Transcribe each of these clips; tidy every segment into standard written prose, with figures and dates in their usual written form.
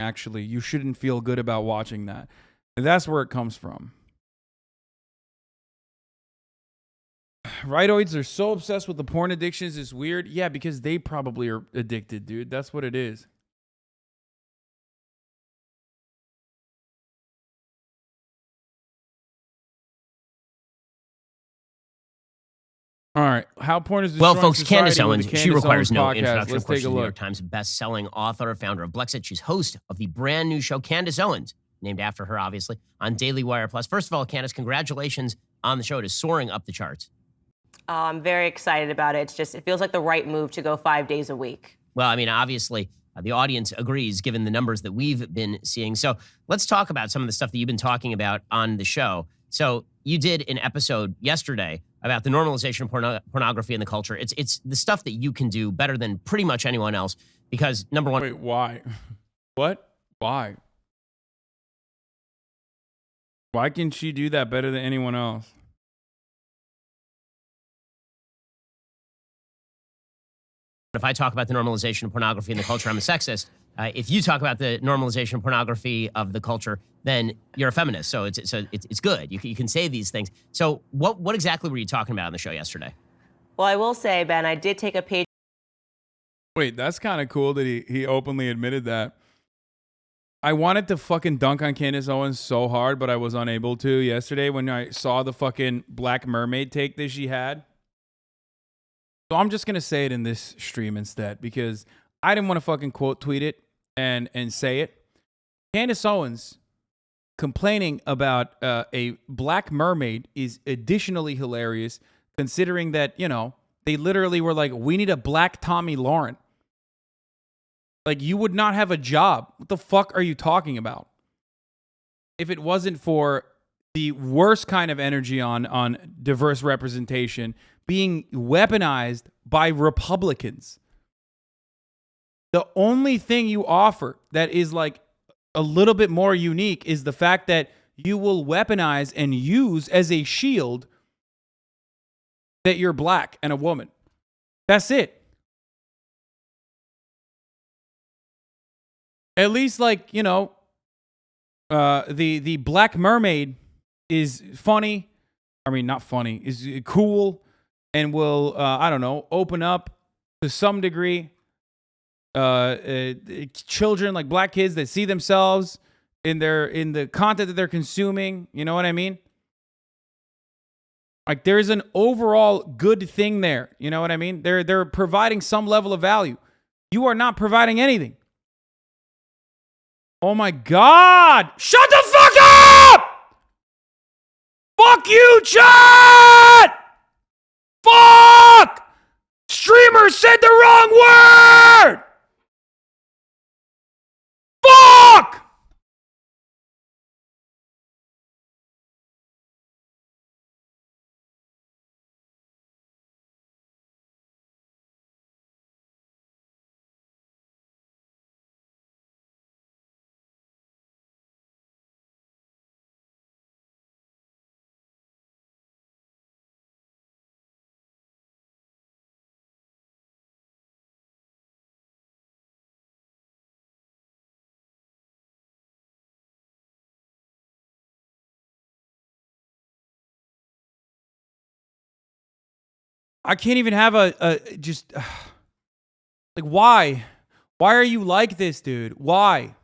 Actually, you shouldn't feel good about watching that. That's where it comes from. Rightoids are so obsessed with the porn addictions. It's weird. Yeah, because they probably are addicted, dude. That's what it is. All right. How porn is Well, destroying folks, Candace society with Owens, the she Candace requires Owens no podcast. introduction. Let's Of course, take she's a a New look. York Times best-selling author, founder of Blexit. She's host of the brand new show, Candace Owens, named after her, obviously, on Daily Wire Plus. First of all, Candace, congratulations on the show. It is soaring up the charts. I'm very excited about it. It feels like the right move to go 5 days a week. Well, I mean, obviously, the audience agrees given the numbers that we've been seeing. So let's talk about some of the stuff that you've been talking about on the show. So you did an episode yesterday about the normalization of pornography in the culture. It's the stuff that you can do better than pretty much anyone else because, number one... Wait, why? What? Why? Why can she do that better than anyone else? If I talk about the normalization of pornography in the culture, I'm a sexist. If you talk about the normalization of pornography of the culture, then you're a feminist. So it's good. You can say these things. So what exactly were you talking about on the show yesterday? Well, I will say, Ben, I did take a page. Wait, that's kind of cool that he openly admitted that. I wanted to fucking dunk on Candace Owens so hard, but I was unable to yesterday when I saw the fucking Black Mermaid take that she had. So I'm just going to say it in this stream instead because I didn't want to fucking quote tweet it and say it. Candace Owens complaining about a Black Mermaid is additionally hilarious considering that, you know, they literally were like, we need a Black Tommy Lauren. Like, you would not have a job. What the fuck are you talking about? If it wasn't for the worst kind of energy on diverse representation being weaponized by Republicans. The only thing you offer that is like a little bit more unique is the fact that you will weaponize and use as a shield that you're black and a woman. That's it. At least, like, you know, the Black Mermaid is funny. I mean, not funny, is cool and will, I don't know, open up to some degree children, like black kids that see themselves in the content that they're consuming. You know what I mean? Like, there's an overall good thing there. You know what I mean? They're providing some level of value. You are not providing anything. Oh my God! Shut the fuck up! Fuck you, chat! Fuck! Streamer said the wrong word! Fuck! I can't even have just like, why? Why are you like this, dude? Why?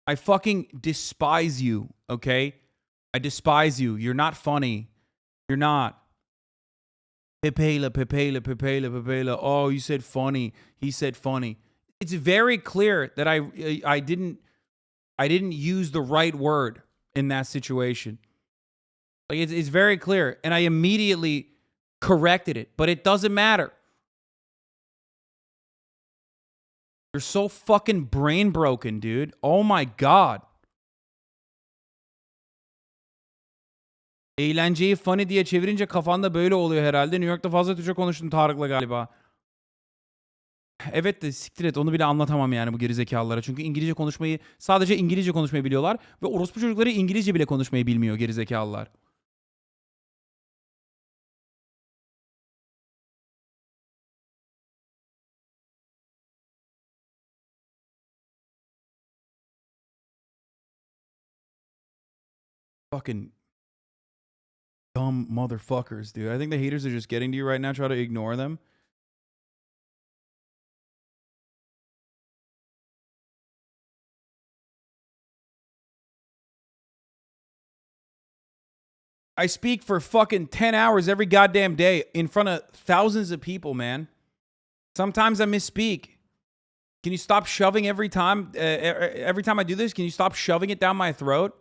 I fucking despise you, okay? I despise you. You're not funny. You're not. Pepela, Pepela, Pepela, Pepela. Oh, you said funny. He said funny. It's very clear that I didn't use the right word in that situation. Like, it's very clear, and I immediately corrected it, but it doesn't matter. You're so fucking brain broken, dude. Oh my God. Eğlenceyi funny diye çevirince kafanda böyle oluyor herhalde. New York'ta fazla Türkçe konuştun Tarık'la galiba. Evet de siktir et, onu bile anlatamam yani bu gerizekalılara. Çünkü İngilizce konuşmayı, sadece İngilizce konuşmayı biliyorlar. Ve orospu çocukları İngilizce bile konuşmayı bilmiyor gerizekalılar. Fucking dumb motherfuckers, dude. I think the haters are just getting to you right now. Try to ignore them. I speak for fucking 10 hours every goddamn day in front of thousands of people, man. Sometimes I misspeak. Can you stop shoving every time I do this? Can you stop shoving it down my throat?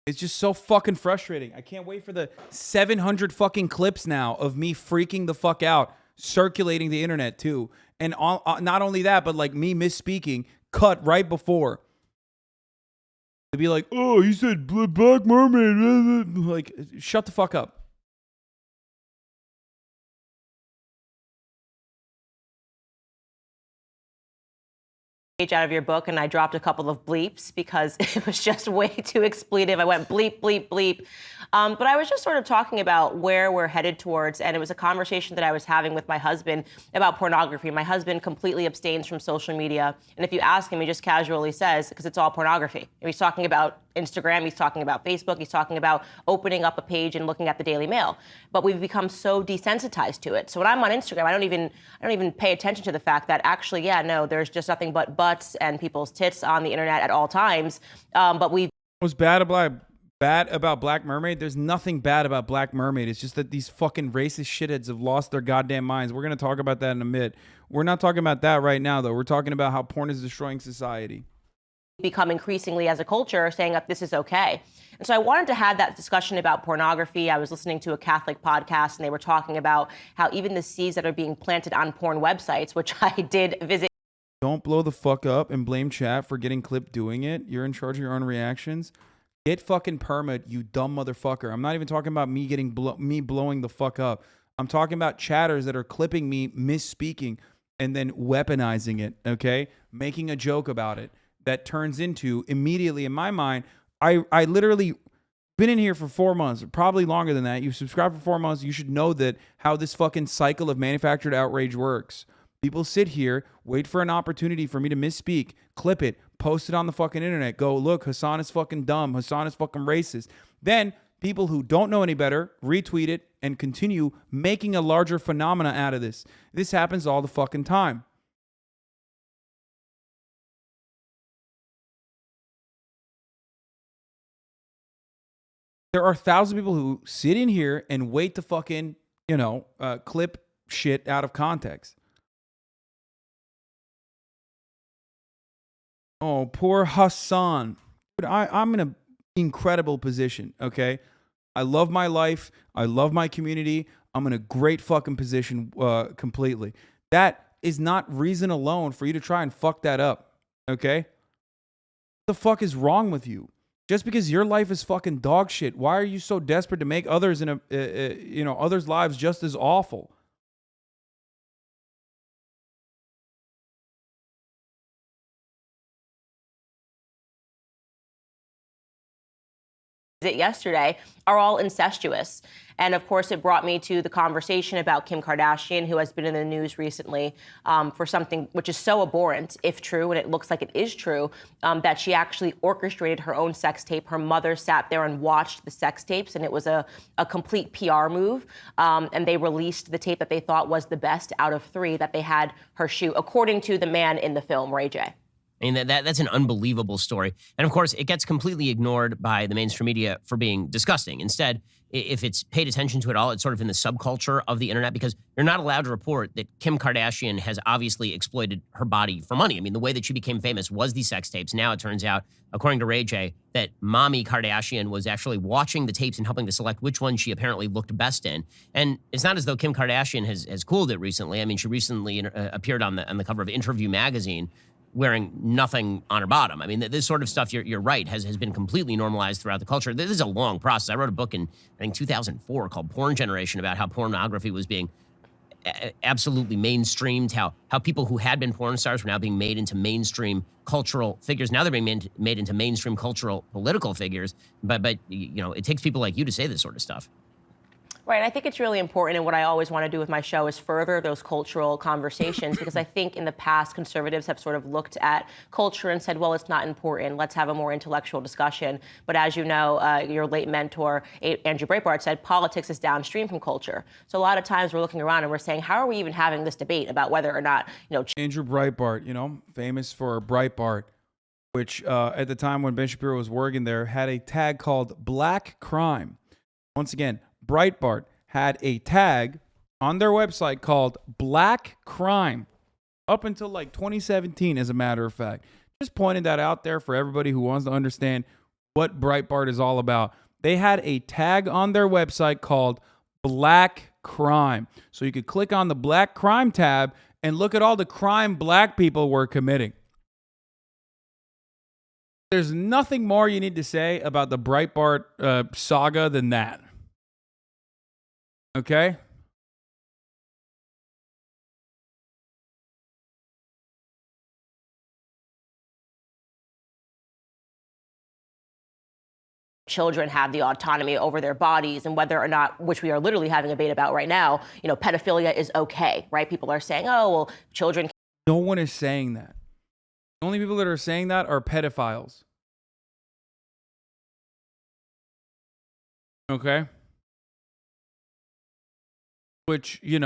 It's just so fucking frustrating. I can't wait for the 700 fucking clips now of me freaking the fuck out, circulating the internet too. And not only that, but like me misspeaking, cut right before. To be like, oh, he said Black Mermaid. Like, shut the fuck up. Out of your book, and I dropped a couple of bleeps because it was just way too expletive. I went bleep, bleep, bleep. But I was just sort of talking about where we're headed towards, and it was a conversation that I was having with my husband about pornography. My husband completely abstains from social media, and if you ask him, he just casually says, because it's all pornography. And he's talking about Instagram, he's talking about Facebook, he's talking about opening up a page and looking at the Daily Mail. But we've become so desensitized to it. So when I'm on Instagram, I don't even pay attention to the fact that actually, yeah, no, there's just nothing but butts and people's tits on the internet at all times. But we've What's bad about Black Mermaid? There's nothing bad about Black Mermaid. It's just that these fucking racist shitheads have lost their goddamn minds. We're gonna talk about that in a minute. We're not talking about that right now, though. We're talking about how porn is destroying society. become increasingly as a culture saying that this is okay. And so I wanted to have that discussion about pornography. I was listening to a Catholic podcast and they were talking about how even the seeds that are being planted on porn websites, which I did visit. Don't blow the fuck up and blame chat for getting clipped doing it. You're in charge of your own reactions. Get fucking permit, you dumb motherfucker. I'm not even talking about me getting me blowing the fuck up. I'm talking about chatters that are clipping me misspeaking and then weaponizing it, okay? Making a joke about it that turns into immediately in my mind, I literally been in here for 4 months, probably longer than that. You've subscribed for 4 months. You should know that how this fucking cycle of manufactured outrage works. People sit here, wait for an opportunity for me to misspeak, clip it, post it on the fucking internet, go, look, Hasan is fucking dumb, Hasan is fucking racist. Then people who don't know any better retweet it and continue making a larger phenomena out of this. This happens all the fucking time. There are thousands of people who sit in here and wait to fucking, clip shit out of context. Oh, poor Hasan. But I'm in an incredible position, okay? I love my life. I love my community. I'm in a great fucking position completely. That is not reason alone for you to try and fuck that up, okay? What the fuck is wrong with you? Just because your life is fucking dog shit, why are you so desperate to make others others' lives just as awful? Yesterday are all incestuous. And of course, it brought me to the conversation about Kim Kardashian, who has been in the news recently for something which is so abhorrent, if true, and it looks like it is true, that she actually orchestrated her own sex tape. Her mother sat there and watched the sex tapes, and it was a complete PR move. And they released the tape that they thought was the best out of 3 that they had her shoot, according to the man in the film, Ray J. I mean, that's an unbelievable story. And of course, it gets completely ignored by the mainstream media for being disgusting. Instead, if it's paid attention to at all, it's sort of in the subculture of the internet, because you're not allowed to report that Kim Kardashian has obviously exploited her body for money. I mean, the way that she became famous was these sex tapes. Now it turns out, according to Ray J, that Mommy Kardashian was actually watching the tapes and helping to select which one she apparently looked best in. And it's not as though Kim Kardashian has cooled it recently. I mean, she recently appeared on the cover of Interview magazine wearing nothing on her bottom. I mean, this sort of stuff, you're right, has been completely normalized throughout the culture. This is a long process. I wrote a book in, I think, 2004 called Porn Generation about how pornography was being absolutely mainstreamed, how people who had been porn stars were now being made into mainstream cultural figures. Now they're being made into mainstream cultural political figures. But it takes people like you to say this sort of stuff. Right. I think it's really important. And what I always want to do with my show is further those cultural conversations because I think in the past, conservatives have sort of looked at culture and said, well, it's not important. Let's have a more intellectual discussion. But as you know, your late mentor, Andrew Breitbart, said politics is downstream from culture. So a lot of times we're looking around and we're saying, how are we even having this debate about whether or not, Andrew Breitbart, famous for Breitbart, which at the time when Ben Shapiro was working there had a tag called Black Crime. Once again, Breitbart had a tag on their website called Black Crime up until like 2017, as a matter of fact. Just pointing that out there for everybody who wants to understand what Breitbart is all about. They had a tag on their website called Black Crime. So you could click on the Black Crime tab and look at all the crime black people were committing. There's nothing more you need to say about the Breitbart saga than that. Okay? children have the autonomy over their bodies and whether or not, which we are literally having a debate about right now, pedophilia is okay, right? People are saying, oh, well, children. No one is saying that. The only people that are saying that are pedophiles. Okay? Which, you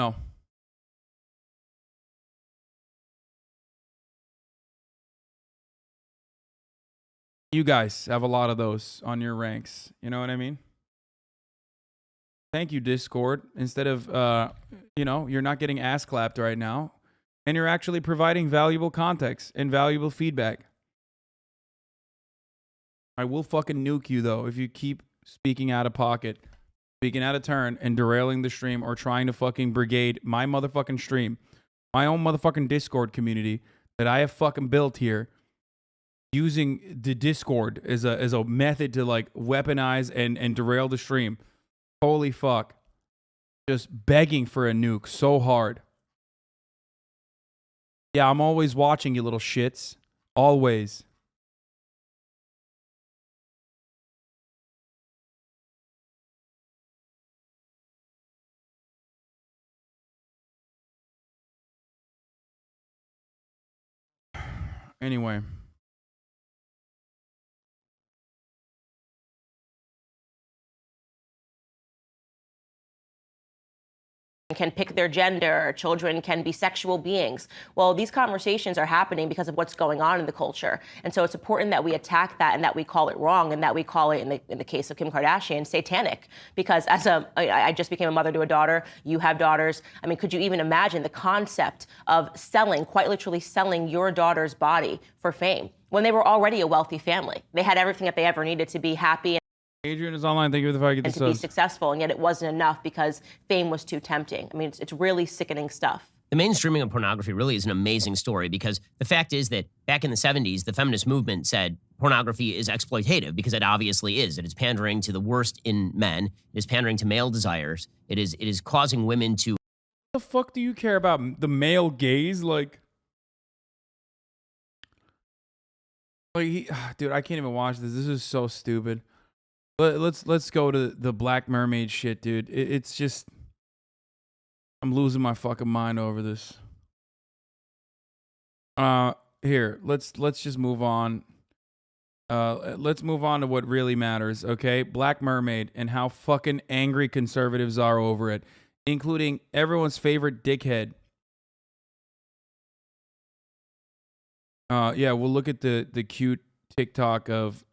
guys have a lot of those on your ranks. You know what I mean? Thank you, Discord. Instead of, you're not getting ass clapped right now. And you're actually providing valuable context and valuable feedback. I will fucking nuke you, though, if you keep speaking out of pocket, speaking out of turn, and derailing the stream or trying to fucking brigade my motherfucking stream, my own motherfucking Discord community that I have fucking built here, using the Discord as a method to like weaponize and derail the stream. Holy fuck. Just begging for a nuke so hard. Yeah, I'm always watching, you little shits. Always. Anyway. Can pick their gender, children can be sexual beings. Well, these conversations are happening because of what's going on in the culture. And so it's important that we attack that and that we call it wrong and that we call it, in the case of Kim Kardashian, satanic. Because I just became a mother to a daughter, you have daughters. I mean, could you even imagine the concept of selling, quite literally selling your daughter's body for fame when they were already a wealthy family? They had everything that they ever needed to be happy. Adrian is online. Thank you for the fact and to be successful, and yet it wasn't enough because fame was too tempting. I mean, it's really sickening stuff. The mainstreaming of pornography really is an amazing story because the fact is that back in the 70s, the feminist movement said pornography is exploitative because it obviously is. It is pandering to the worst in men. It is pandering to male desires. It is causing women to... What the fuck do you care about the male gaze? Dude, I can't even watch this. This is so stupid. Let's go to the Black Mermaid shit, dude. It's just, I'm losing my fucking mind over this. Here, let's just move on. Let's move on to what really matters, okay? Black Mermaid and how fucking angry conservatives are over it, including everyone's favorite dickhead. Yeah, we'll look at the cute TikTok of